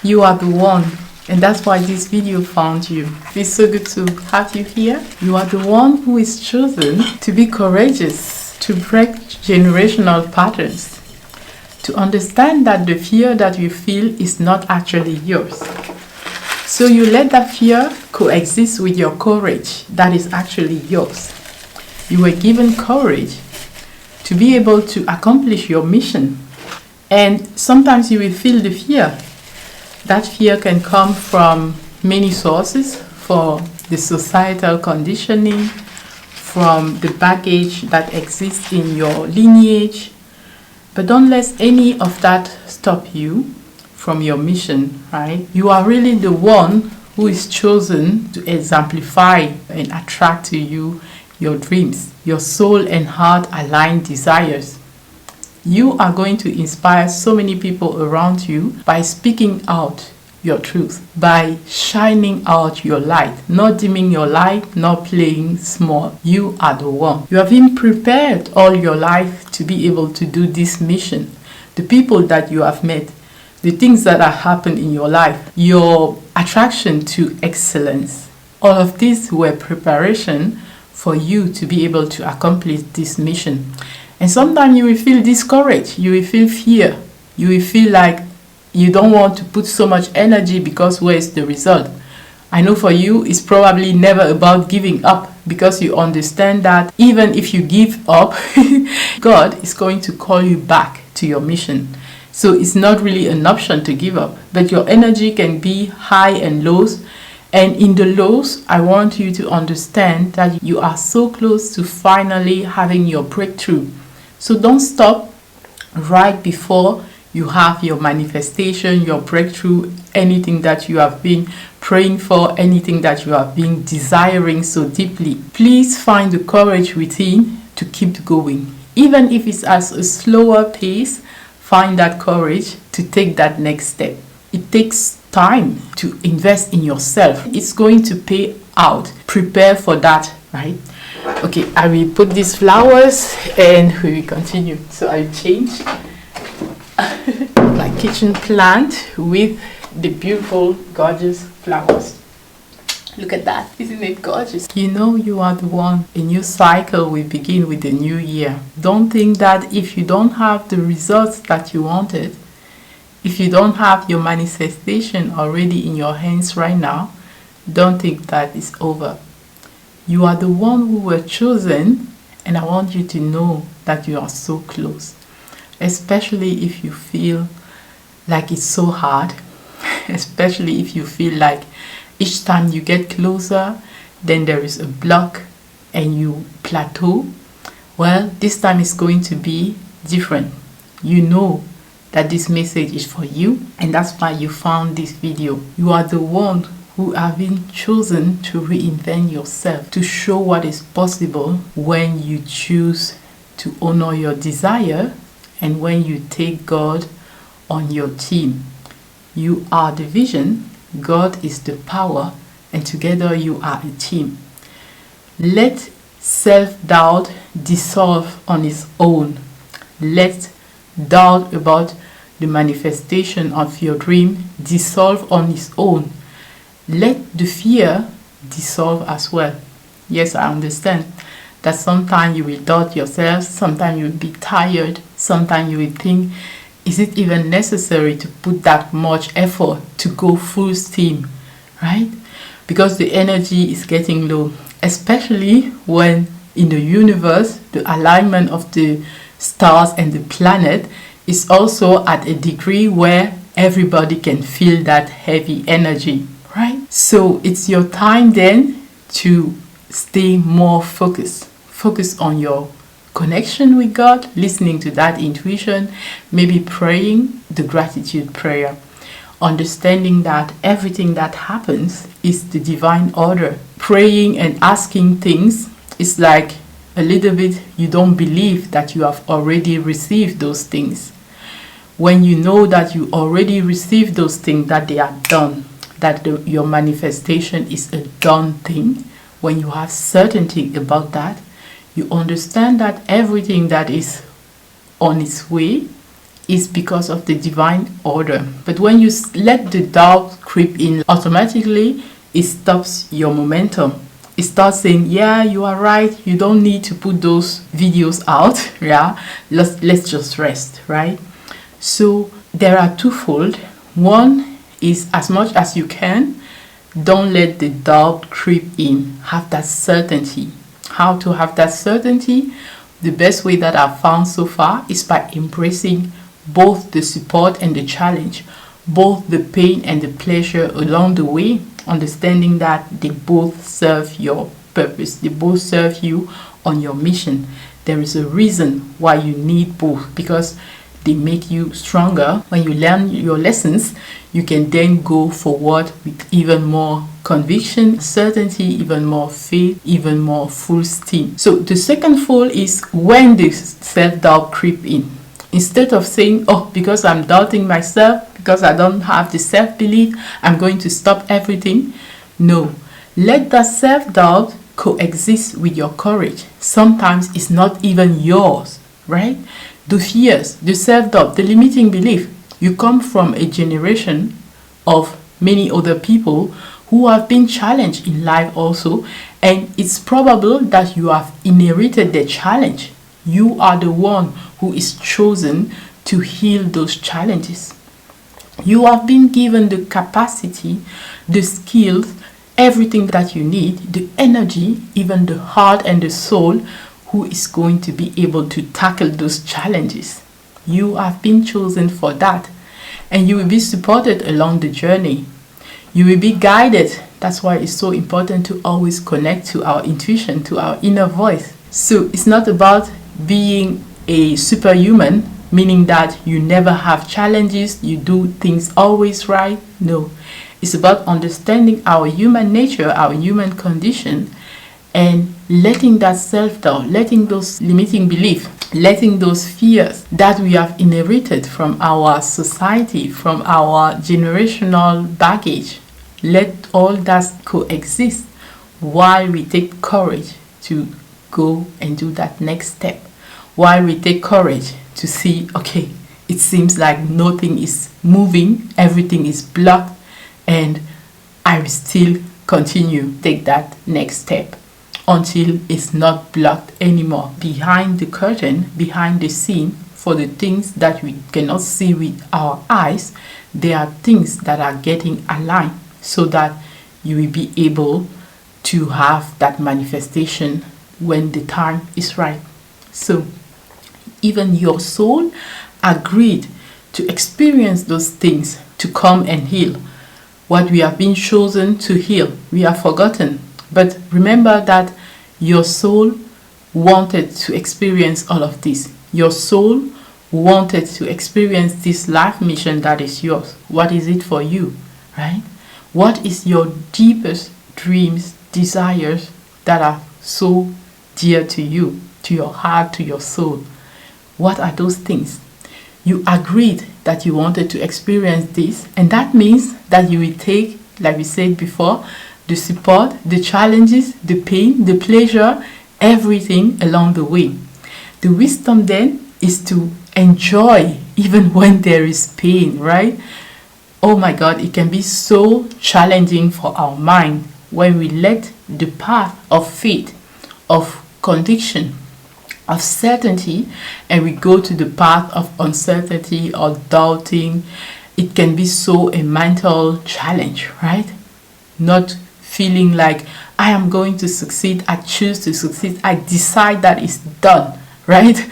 You are the one, and that's why this video found you. It's so good to have you here. You are the one who is chosen to be courageous, to break generational patterns, to understand that the fear that you feel is not actually yours. So you let that fear coexist with your courage that is actually yours. You were given courage to be able to accomplish your mission. And sometimes you will feel the fear. That fear can come from many sources, for the societal conditioning, from the baggage that exists in your lineage. But don't let any of that stop you from your mission, right? You are really the one who is chosen to exemplify and attract to you your dreams, your soul and heart aligned desires. You are going to inspire so many people around you by speaking out your truth, by shining out your light, not dimming your light, not playing small. You are the one. You have been prepared all your life to be able to do this mission. The people that you have met, the things that have happened in your life, your attraction to excellence, all of these were preparation for you to be able to accomplish this mission. And sometimes you will feel discouraged, you will feel fear, you will feel like you don't want to put so much energy because where is the result? I know for you it's probably never about giving up, because you understand that even if you give up, God is going to call you back to your mission. So it's not really an option to give up, but your energy can be high and lows. And in the lows, I want you to understand that you are so close to finally having your breakthrough. So don't stop right before you have your manifestation, your breakthrough, anything that you have been praying for, anything that you have been desiring so deeply. Please find the courage within to keep going. Even if it's at a slower pace, find that courage to take that next step. It takes time to invest in yourself. It's going to pay out. Prepare for that, right? Okay, I will put these flowers and we will continue. So I change my kitchen plant with the beautiful, gorgeous flowers. Look at that. Isn't it gorgeous? You know you are the one. A new cycle will begin with the new year. Don't think that if you don't have the results that you wanted, if you don't have your manifestation already in your hands right now, don't think that it's over. You are the one who were chosen, and I want you to know that you are so close. Especially if you feel like it's so hard, especially if you feel like each time you get closer, then there is a block and you plateau. Well, this time it's going to be different. You know that this message is for you, and that's why you found this video. You are the one who have been chosen to reinvent yourself, to show what is possible when you choose to honor your desire and when you take God on your team. You are the vision, God is the power, and together you are a team. Let self-doubt dissolve on its own. Let doubt about the manifestation of your dream dissolve on its own. Let the fear dissolve as well. Yes, I understand that sometimes you will doubt yourself, sometimes you will be tired, sometimes you will think, is it even necessary to put that much effort to go full steam, right? Because the energy is getting low, especially when in the universe, the alignment of the stars and the planet is also at a degree where everybody can feel that heavy energy, right? So it's your time then to stay more focused. Focus on your connection with God, listening to that intuition, maybe praying the gratitude prayer, understanding that everything that happens is the divine order. Praying and asking things is like a little bit you don't believe that you have already received those things. When you know that you already received those things, that they are done, that your manifestation is a done thing, when you have certainty about that, you understand that everything that is on its way is because of the divine order. But when you let the doubt creep in, automatically it stops your momentum. It starts saying, yeah, you are right, you don't need to put those videos out. Yeah, let's just rest, right? So there are twofold. One is, as much as you can, don't let the doubt creep in. Have that certainty. How to have that certainty? The best way that I've found so far is by embracing both the support and the challenge, both the pain and the pleasure along the way, understanding that they both serve your purpose. They both serve you on your mission. There is a reason why you need both, because they make you stronger. When you learn your lessons, you can then go forward with even more conviction, certainty, even more faith, even more full steam. So the second fold is when the self-doubt creep in. Instead of saying, oh, because I'm doubting myself, because I don't have the self-belief, I'm going to stop everything. No, let that self-doubt coexist with your courage. Sometimes it's not even yours, right? The fears, the self-doubt, the limiting belief, you come from a generation of many other people who have been challenged in life also, and it's probable that you have inherited the challenge. You are the one who is chosen to heal those challenges. You have been given the capacity, the skills, everything that you need, the energy, even the heart and the soul, who is going to be able to tackle those challenges. You have been chosen for that, and you will be supported along the journey. You will be guided. That's why it's so important to always connect to our intuition, to our inner voice. So it's not about being a superhuman, meaning that you never have challenges, you do things always right. No, it's about understanding our human nature, our human condition, and letting that self-doubt, letting those limiting beliefs, letting those fears that we have inherited from our society, from our generational baggage, let all that coexist while we take courage to go and do that next step. While we take courage to see, okay, it seems like nothing is moving, everything is blocked, and I will still continue to take that next step until it's not blocked anymore. Behind the curtain, behind the scene, for the things that we cannot see with our eyes, there are things that are getting aligned so that you will be able to have that manifestation when the time is right. So even your soul agreed to experience those things, to come and heal. What we have been chosen to heal, we have forgotten. But remember that your soul wanted to experience all of this. Your soul wanted to experience this life mission that is yours. What is it for you, right? What is your deepest dreams, desires that are so dear to you, to your heart, to your soul? What are those things? You agreed that you wanted to experience this, and that means that you will take, like we said before, the support, the challenges, the pain, the pleasure, everything along the way. The wisdom then is to enjoy even when there is pain, right? Oh my God, it can be so challenging for our mind when we let the path of faith, of conviction, of certainty, and we go to the path of uncertainty or doubting. It can be so a mental challenge, right? Not feeling like I am going to succeed, I choose to succeed, I decide that it's done, right?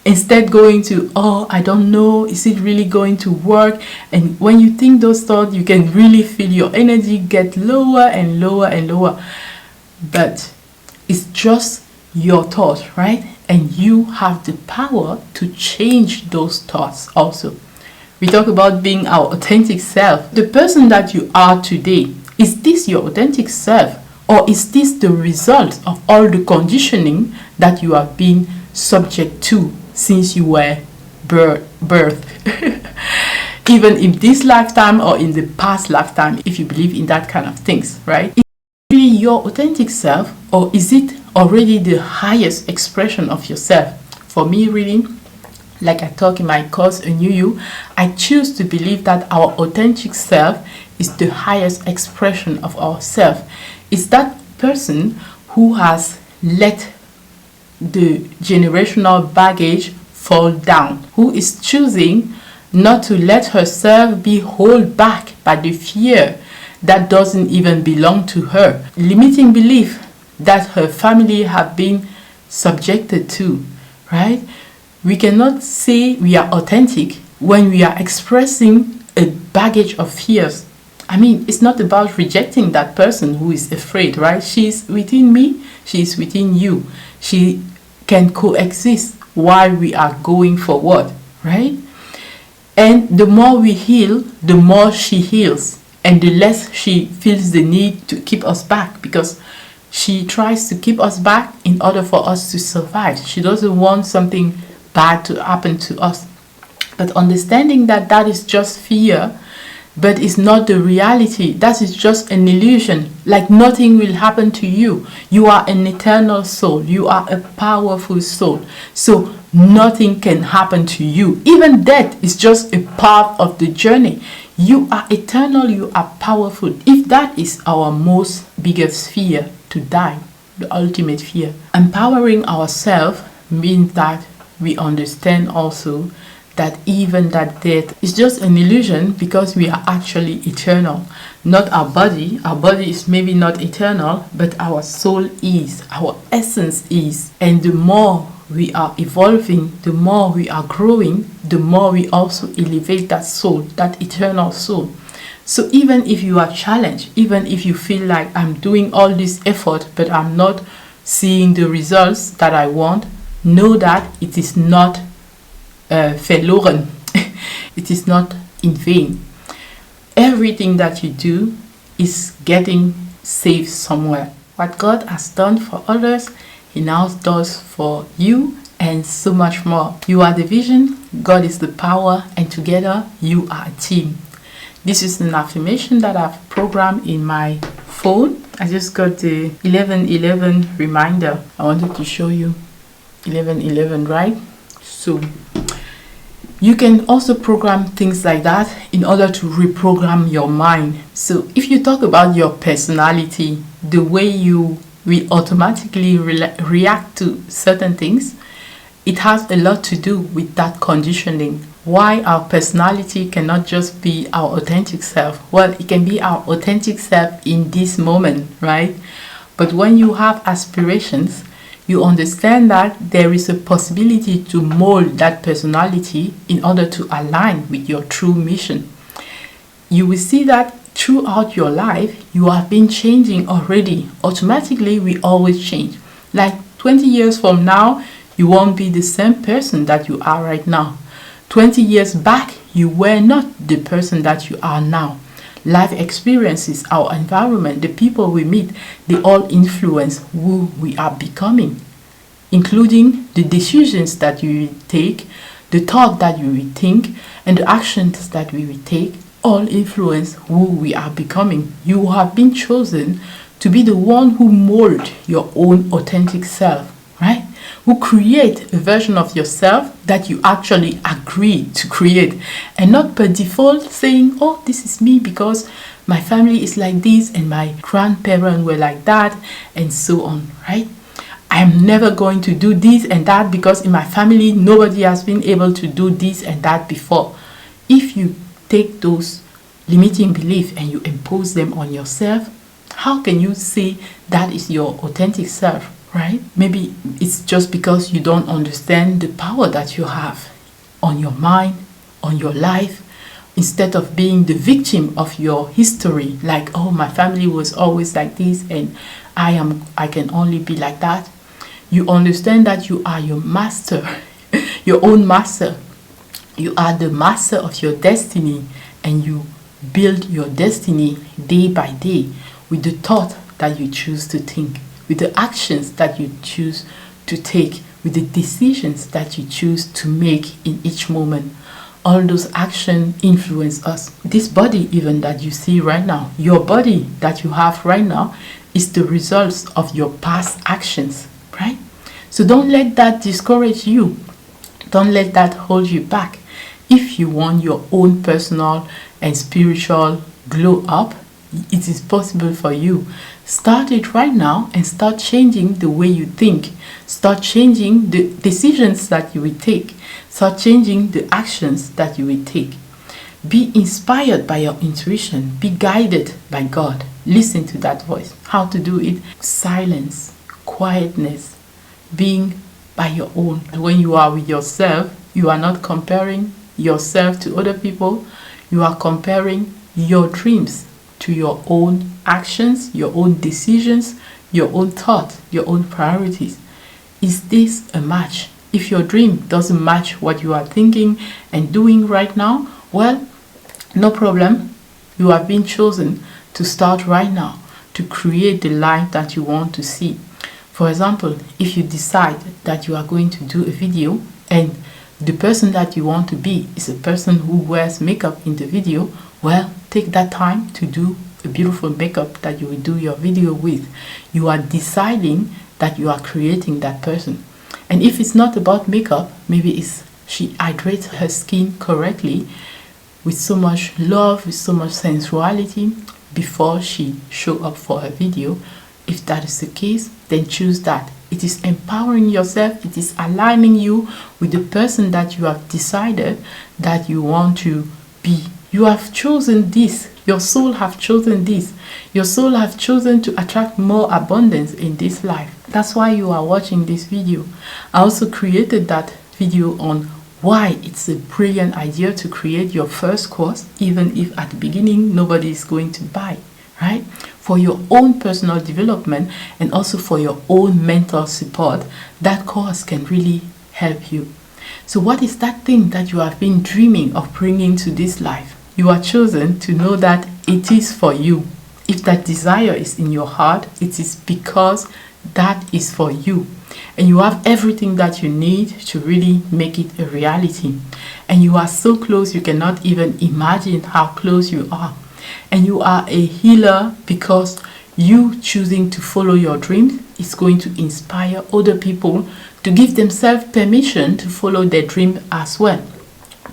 Instead going to, oh, I don't know, is it really going to work? And when you think those thoughts, you can really feel your energy get lower and lower and lower. But it's just your thoughts, right? And you have the power to change those thoughts also. We talk about being our authentic self. The person that you are today, is this your authentic self? Or is this the result of all the conditioning that you have been subject to since you were birthed? Even in this lifetime or in the past lifetime, if you believe in that kind of things, right? Is it really your authentic self, or is it already the highest expression of yourself? For me, really, like I talk in my course, A New You, I choose to believe that our authentic self is the highest expression of ourself. It's that person who has let the generational baggage fall down, who is choosing not to let herself be held back by the fear that doesn't even belong to her, limiting belief that her family have been subjected to, right? We cannot say we are authentic when we are expressing a baggage of fears. I mean, it's not about rejecting that person who is afraid, right? She's within me, she's within you. She can coexist while we are going forward, right? And the more we heal, the more she heals, and the less she feels the need to keep us back, because she tries to keep us back in order for us to survive. She doesn't want something bad to happen to us. But understanding that that is just fear, but it's not the reality. That is just an illusion. Like nothing will happen to you. You are an eternal soul. You are a powerful soul. So nothing can happen to you. Even death is just a part of the journey. You are eternal. You are powerful. If that is our most biggest fear, to die, the ultimate fear, empowering ourselves means that we understand also that even that death is just an illusion, because we are actually eternal. Not our body. Our body is maybe not eternal, but our soul is, our essence is. And the more we are evolving, the more we are growing, the more we also elevate that soul, that eternal soul. So even if you are challenged, even if you feel like I'm doing all this effort, but I'm not seeing the results that I want, know that it is not verloren. It is not in vain. Everything that you do is getting saved somewhere. What God has done for others, He now does for you, and so much more. You are the vision, God is the power, and together you are a team. This is an affirmation that I've programmed in my phone. I just got the 11:11 reminder. I wanted to show you 11:11, right? So you can also program things like that in order to reprogram your mind. So if you talk about your personality, the way you will automatically react to certain things, it has a lot to do with that conditioning. Why our personality cannot just be our authentic self? Well, it can be our authentic self in this moment, right? But when you have aspirations, you understand that there is a possibility to mold that personality in order to align with your true mission. You will see that throughout your life, you have been changing already. Automatically, we always change. Like 20 years from now, you won't be the same person that you are right now. 20 years back, you were not the person that you are now. Life experiences, our environment, the people we meet, they all influence who we are becoming, including the decisions that you will take, the thought that you will think, and the actions that we will take, all influence who we are becoming. You have been chosen to be the one who mold your own authentic self, right? Who create a version of yourself that you actually agree to create, and not per default saying, oh, this is me because my family is like this and my grandparents were like that, and so on, right? I'm never going to do this and that because in my family nobody has been able to do this and that before. If you take those limiting beliefs and you impose them on yourself, how can you say that is your authentic self? Right? Maybe it's just because you don't understand the power that you have on your mind, on your life, instead of being the victim of your history, like, oh, my family was always like this and I can only be like that. You understand that you are your master, your own master. You are the master of your destiny, and you build your destiny day by day with the thought that you choose to think, with the actions that you choose to take, with the decisions that you choose to make in each moment. All those actions influence us. This body even that you see right now, your body that you have right now, is the results of your past actions, right? So don't let that discourage you. Don't let that hold you back. If you want your own personal and spiritual glow up, it is possible for you. Start it right now and start changing the way you think. Start changing the decisions that you will take. Start changing the actions that you will take. Be inspired by your intuition. Be guided by God. Listen to that voice. How to do it? Silence, quietness, being by your own. When you are with yourself, you are not comparing yourself to other people. You are comparing your dreams to your own actions, your own decisions, your own thoughts, your own priorities. Is this a match? If your dream doesn't match what you are thinking and doing right now, well, no problem. You have been chosen to start right now to create the life that you want to see. For example, if you decide that you are going to do a video and the person that you want to be is a person who wears makeup in the video, well, take that time to do a beautiful makeup that you will do your video with. You are deciding that you are creating that person. And if it's not about makeup, maybe it's she hydrates her skin correctly with so much love, with so much sensuality before she show up for her video. If that is the case, then choose that. It is empowering yourself. It is aligning you with the person that you have decided that you want to be. You have chosen this. Your soul have chosen this. Your soul have chosen to attract more abundance in this life. That's why you are watching this video. I also created that video on why it's a brilliant idea to create your first course, even if at the beginning nobody is going to buy, right? For your own personal development and also for your own mental support, that course can really help you. So what is that thing that you have been dreaming of bringing to this life? You are chosen to know that it is for you. If that desire is in your heart, it is because that is for you. And you have everything that you need to really make it a reality. And you are so close, you cannot even imagine how close you are. And you are a healer because you choosing to follow your dreams is going to inspire other people to give themselves permission to follow their dream as well.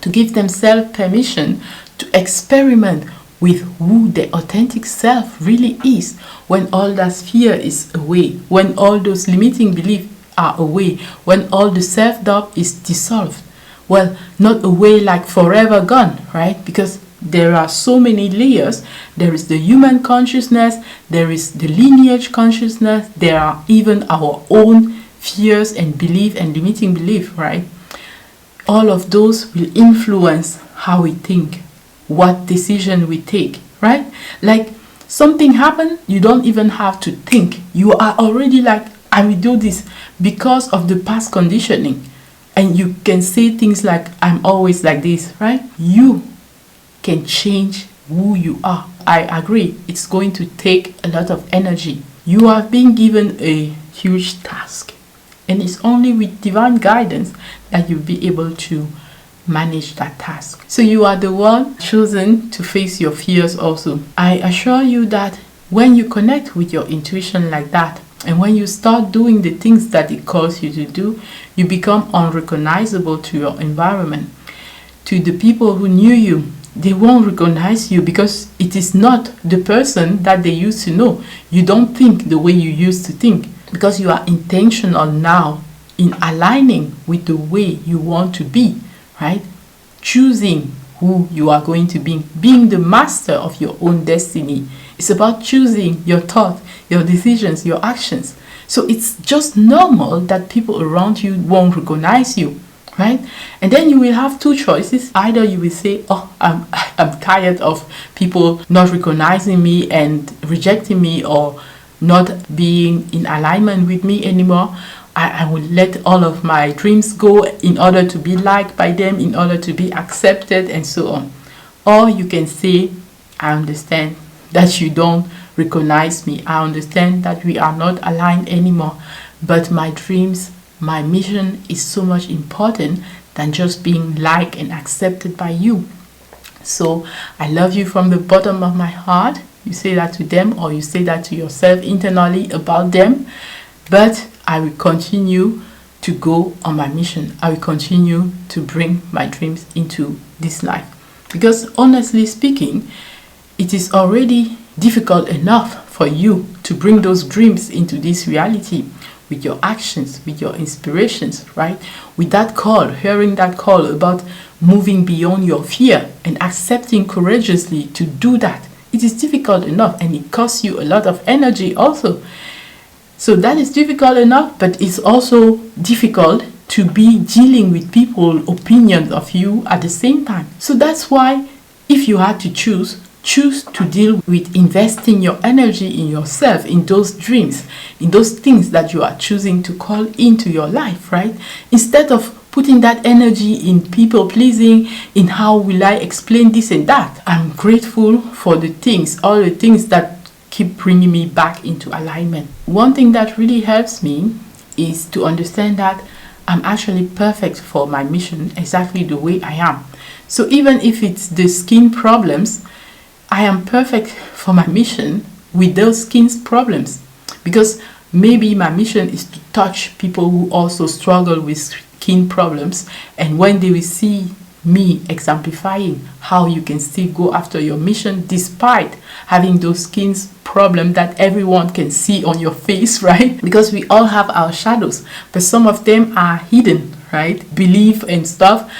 To give themselves permission to experiment with who their authentic self really is when all that fear is away, when all those limiting beliefs are away, when all the self-doubt is dissolved. Well, not away like forever gone, right? Because there are so many layers. There is the human consciousness, there is the lineage consciousness, there are even our own fears and belief and limiting belief, right? All of those will influence how we think, what decision we take, right? Like something happened, you don't even have to think. You are already like, I will do this because of the past conditioning. And you can say things like, I'm always like this, right? You can change who you are. I agree, it's going to take a lot of energy. You have been given a huge task. And it's only with divine guidance that you'll be able to manage that task. So you are the one chosen to face your fears also. I assure you that when you connect with your intuition like that, and when you start doing the things that it calls you to do, you become unrecognizable to your environment. To the people who knew you, they won't recognize you because it is not the person that they used to know. You don't think the way you used to think because you are intentional now in aligning with the way you want to be, right? Choosing who you are going to be, being the master of your own destiny. It's about choosing your thoughts, your decisions, your actions. So it's just normal that people around you won't recognize you, right? And then you will have two choices. Either you will say, oh, I'm tired of people not recognizing me and rejecting me or not being in alignment with me anymore. I will let all of my dreams go in order to be liked by them, in order to be accepted and so on. Or you can say, I understand that you don't recognize me. I understand that we are not aligned anymore. But my dreams, my mission is so much important than just being liked and accepted by you. So I love you from the bottom of my heart. You say that to them or you say that to yourself internally about them. But I will continue to go on my mission. I will continue to bring my dreams into this life. Because honestly speaking, it is already difficult enough for you to bring those dreams into this reality with your actions, with your inspirations, right? With that call, hearing that call about moving beyond your fear and accepting courageously to do that. It is difficult enough, and it costs you a lot of energy also. So that is difficult enough, but it's also difficult to be dealing with people's opinions of you at the same time. So that's why if you had to choose to deal with investing your energy in yourself, in those dreams, in those things that you are choosing to call into your life, right? Instead of putting that energy in people pleasing, in how will I explain this and that. I'm grateful for the things, all the things that keep bringing me back into alignment. One thing that really helps me is to understand that I'm actually perfect for my mission exactly the way I am. So even if it's the skin problems, I am perfect for my mission with those skin problems. Because maybe my mission is to touch people who also struggle with skin problems, and when they will see me exemplifying how you can still go after your mission despite having those skin problems that everyone can see on your face, right? Because we all have our shadows, but some of them are hidden, right? Belief and stuff,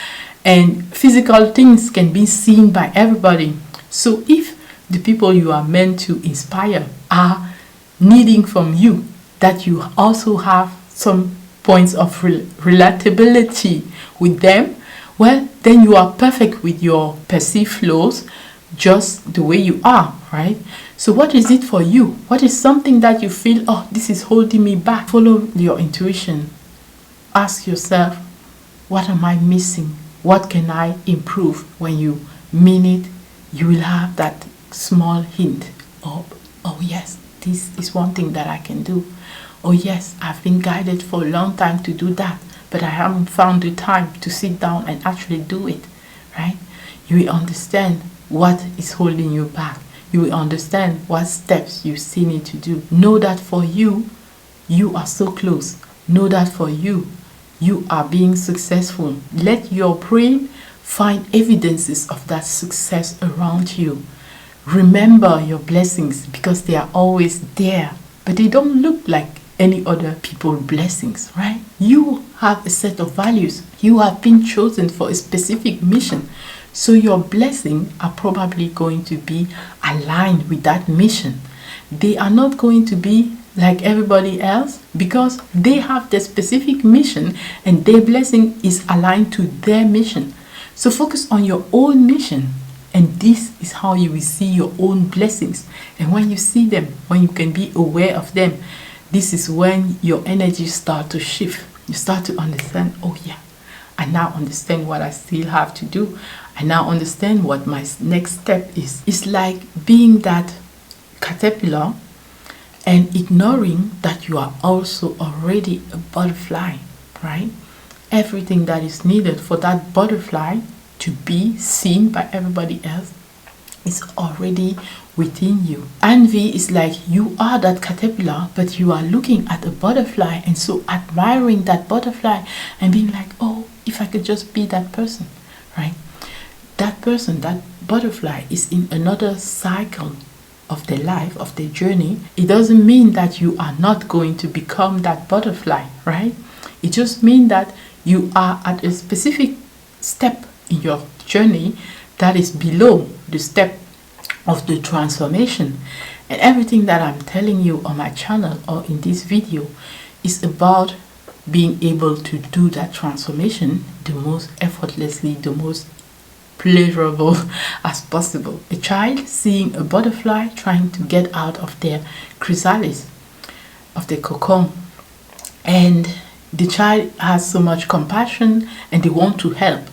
and physical things can be seen by everybody. So if the people you are meant to inspire are needing from you that you also have some points of relatability with them, well, then you are perfect with your perceived flaws just the way you are, right? So what is it for you? What is something that you feel, oh, this is holding me back? Follow your intuition. Ask yourself, what am I missing? What can I improve? When you mean it, you will have that small hint of, oh yes, this is one thing that I can do. Oh yes, I've been guided for a long time to do that, but I haven't found the time to sit down and actually do it, right? You will understand what is holding you back. You will understand what steps you still need to do. Know that for you, you are so close. Know that for you, you are being successful. Let your brain find evidences of that success around you. Remember your blessings because they are always there, but they don't look like any other people's blessings, right? You have a set of values. You have been chosen for a specific mission. So your blessings are probably going to be aligned with that mission. They are not going to be like everybody else because they have their specific mission and their blessing is aligned to their mission. So focus on your own mission, and this is how you will see your own blessings. And when you see them, when you can be aware of them, this is when your energy starts to shift. You start to understand, oh yeah, I now understand what I still have to do. I now understand what my next step is. It's like being that caterpillar and ignoring that you are also already a butterfly, right? Everything that is needed for that butterfly to be seen by everybody else is already within you. Envy is like you are that caterpillar, but you are looking at a butterfly and so admiring that butterfly and being like, oh, if I could just be that person, right? That person, that butterfly is in another cycle of their life, of their journey. It doesn't mean that you are not going to become that butterfly, right? It just means that you are at a specific step in your journey that is below the step of the transformation. And everything that I'm telling you on my channel or in this video is about being able to do that transformation the most effortlessly, the most pleasurable as possible. A child seeing a butterfly trying to get out of their chrysalis, of the cocoon, and the child has so much compassion and they want to help,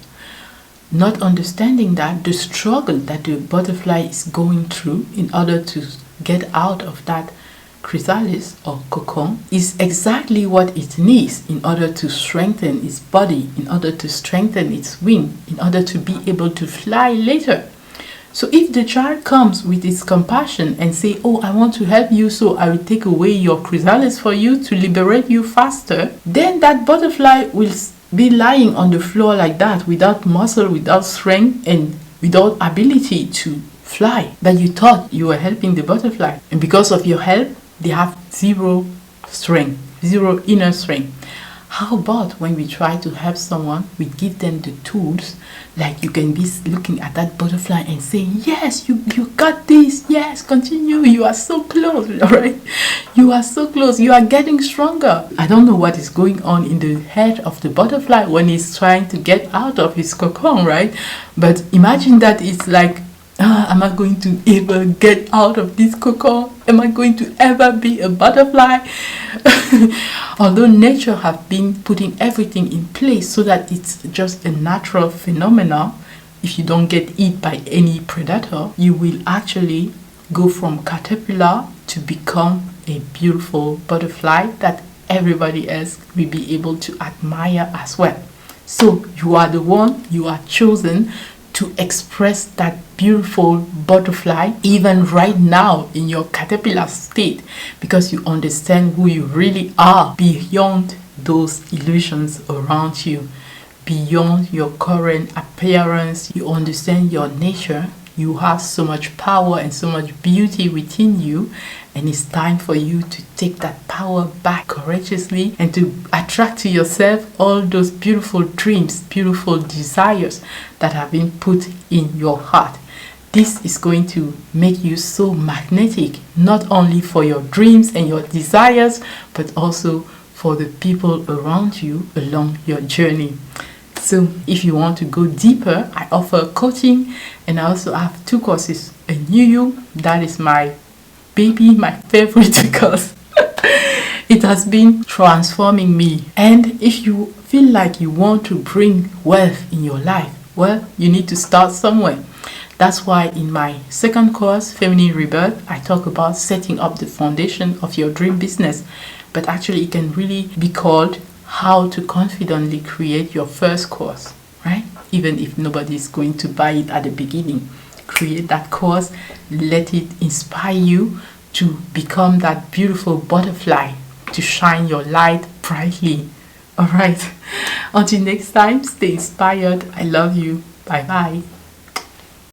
not understanding that the struggle that the butterfly is going through in order to get out of that chrysalis or cocoon is exactly what it needs in order to strengthen its body, in order to strengthen its wing, in order to be able to fly later. So if the child comes with its compassion and say, oh, I want to help you, so I will take away your chrysalis for you to liberate you faster, then that butterfly will be lying on the floor like that, without muscle, without strength, and without ability to fly. But you thought you were helping the butterfly, and because of your help, they have zero strength, zero inner strength. How about when we try to help someone, we give them the tools, like you can be looking at that butterfly and saying, yes, you got this, yes, continue, you are so close, all right? You are so close, you are getting stronger. I don't know what is going on in the head of the butterfly when he's trying to get out of his cocoon, right? But imagine that it's like, am I going to ever get out of this cocoon? Am I going to ever be a butterfly? Although nature has been putting everything in place so that it's just a natural phenomenon, if you don't get eaten by any predator, you will actually go from caterpillar to become a beautiful butterfly that everybody else will be able to admire as well. So you are the one, you are chosen to express that beautiful butterfly even right now in your caterpillar state, because you understand who you really are beyond those illusions around you, beyond your current appearance. You understand your nature. You have so much power and so much beauty within you, and it's time for you to take that power back courageously and to attract to yourself all those beautiful dreams, beautiful desires that have been put in your heart. This is going to make you so magnetic, not only for your dreams and your desires, but also for the people around you along your journey. So if you want to go deeper, I offer coaching, and I also have 2 courses. A New You, that is my baby, my favorite course. It has been transforming me. And if you feel like you want to bring wealth in your life, well, you need to start somewhere. That's why in my 2nd course, Feminine Rebirth, I talk about setting up the foundation of your dream business. But actually, it can really be called how to confidently create your first course, right? Even if nobody is going to buy it at the beginning. Create that course, let it inspire you to become that beautiful butterfly, to shine your light brightly. All right. Until next time, stay inspired. I love you. Bye-bye.